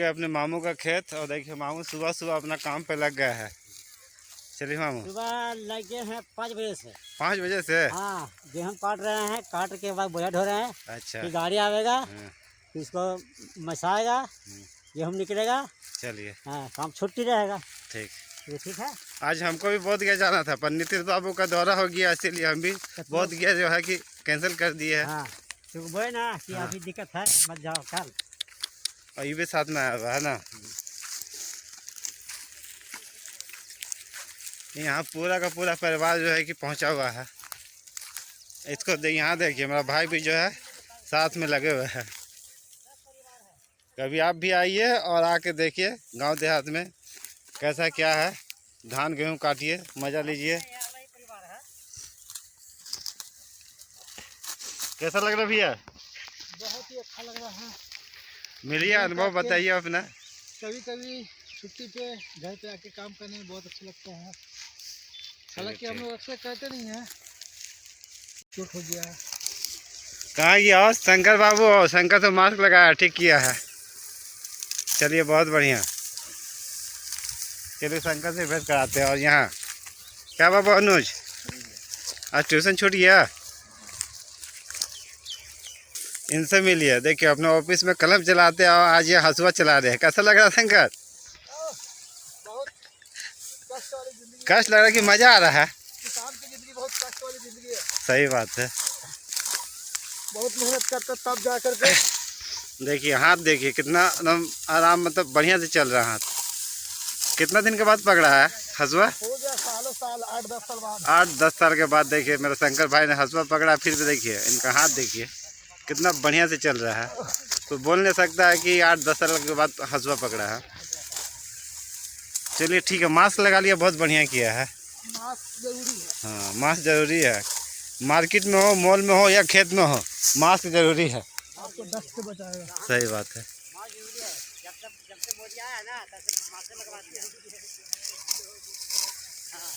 अपने मामू का खेत और देखिए मामू सुबह सुबह अपना काम पे लग गया है। चलिए मामू, सुबह लग गए हैं 5 बजे से। 5 बजे से? हाँ, गेहूँ काट रहे हैं, काट के बाद बोझा ढो रहे हैं। अच्छा, फिर गाड़ी आवेगा, हाँ। फिर इसको मसाएगा, गेहूँ निकलेगा। चलिए, हाँ, काम छुट्टी रहेगा। ठीक। ये ठीक है। आज हमको भी बहुत गया जाना था पर नितिन बाबू का दौरा हो गया, इसीलिए हम भी बहुत गया जो है कि कैंसिल कर दिए है। हाँ, तो बोले ना कि हाँ। अभी दिक्कत है, मत जाओ कल। और ये भी साथ में आया हुआ है ना। यहाँ पूरा का पूरा परिवार जो है कि पहुँचा हुआ है। इसको यहाँ देखिए, मेरा भाई भी जो है साथ में लगे हुए हैं। कभी आप भी आइए और आके देखिए गांव देहात में कैसा क्या है। धान गेहूं काटिए, मज़ा लीजिए। कैसा लग रहा भैया? बहुत ही अच्छा लग रहा है। मिलिए अनुभव बताइए अपना। कभी कभी छुट्टी पे घर पे आके काम करने में बहुत अच्छा लगता है। हालांकि हम लोग अक्सर करते नहीं हैं। चोट हो गया। कहाँ गया और शंकर बाबू? शंकर तो मास्क लगाया, ठीक किया है। चलिए बहुत बढ़िया। चलिए शंकर से भेंट कराते हैं। और यहाँ क्या बाबू अनुज, आज ट्यूशन छूट गया? इनसे मिलिए। देखिए अपने ऑफिस में कलम चलाते हैं और आज ये हसुआ चला रहे हैं। कैसा लग रहा है शंकर? बहुत कष्ट वाली जिंदगी। कष्ट लग रहा है कि मजा आ रहा है? किसान की जिंदगी बहुत कष्ट वाली जिंदगी है। सही बात है। बहुत मेहनत करता तब जा करके। देखिए हाथ देखिए कितना एकदम आराम, मतलब बढ़िया से चल रहा है हाथ। कितना दिन के बाद पकड़ा है हसुआ? हो गया सालों साल, 8-10 साल बाद। 8-10 साल के बाद देखिए मेरे शंकर भाई ने हसुआ पकड़ा। फिर भी देखिए इनका हाथ देखिए कितना बढ़िया से चल रहा है। तो बोल नहीं सकता है कि 8-10 साल के बाद हसुआ पकड़ा है। चलिए ठीक है, मास्क लगा लिया, बहुत बढ़िया किया है। मास्क जरूरी है। हाँ मास्क जरूरी है। मार्केट में हो, मॉल में हो या खेत में हो, मास्क जरूरी है। आपको डस्ट से बचाएगा। सही बात है। मास्क जरूरी है। जब से मोदी आया ना तब से मास्क लगवा दिया। हाँ,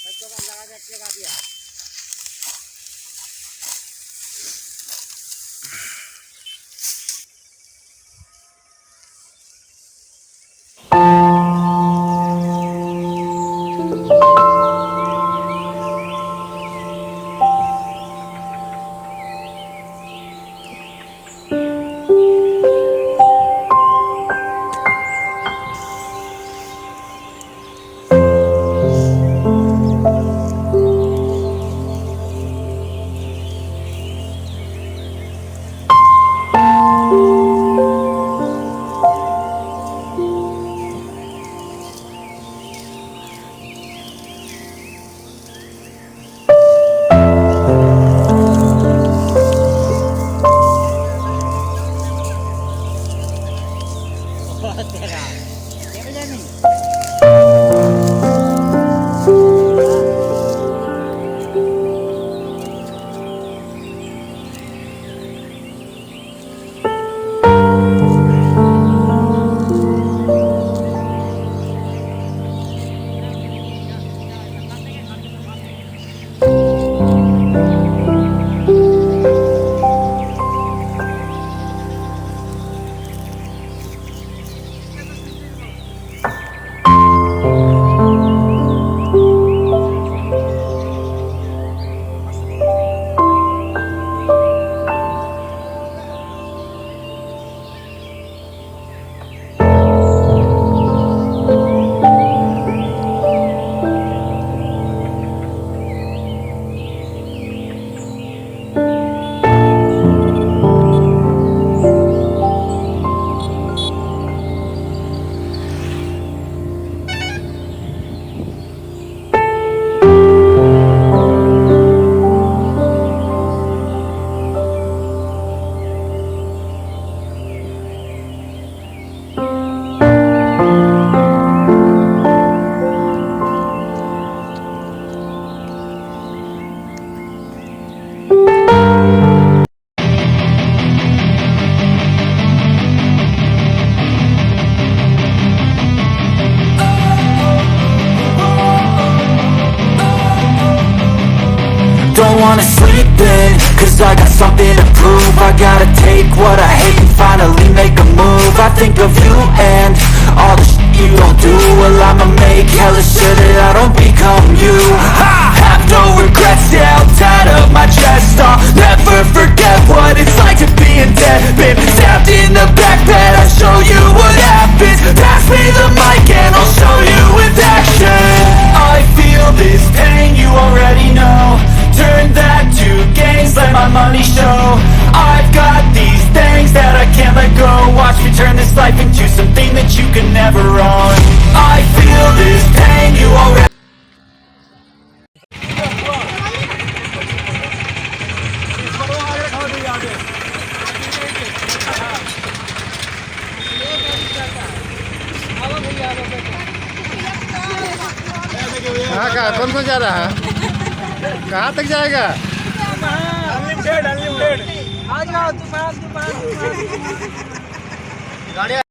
सबको लगा दिया। cause I got something to prove. I gotta take what I hate and finally make a move. I think of you and all the shit you don't do. Well, I'ma make hella sure that I don't become you. I have no regrets, yeah, I'll tie up my chest. I'll never forget what it's like to be in debt. Been stabbed in the back bed, I'll show you what happens. Pass me the mic and I'll show you with action. I feel this pain, you already know. Turn that to gains, let my money show. I've got these things that I can't let go. Watch me turn this life into something that you can never own. I feel this pain, you already. कहाँ का कौन कौन जा रहा है? कहाँ तक जाएगा? Unlimited unlimited. आ जाओ तूफान तूफान। गाड़ी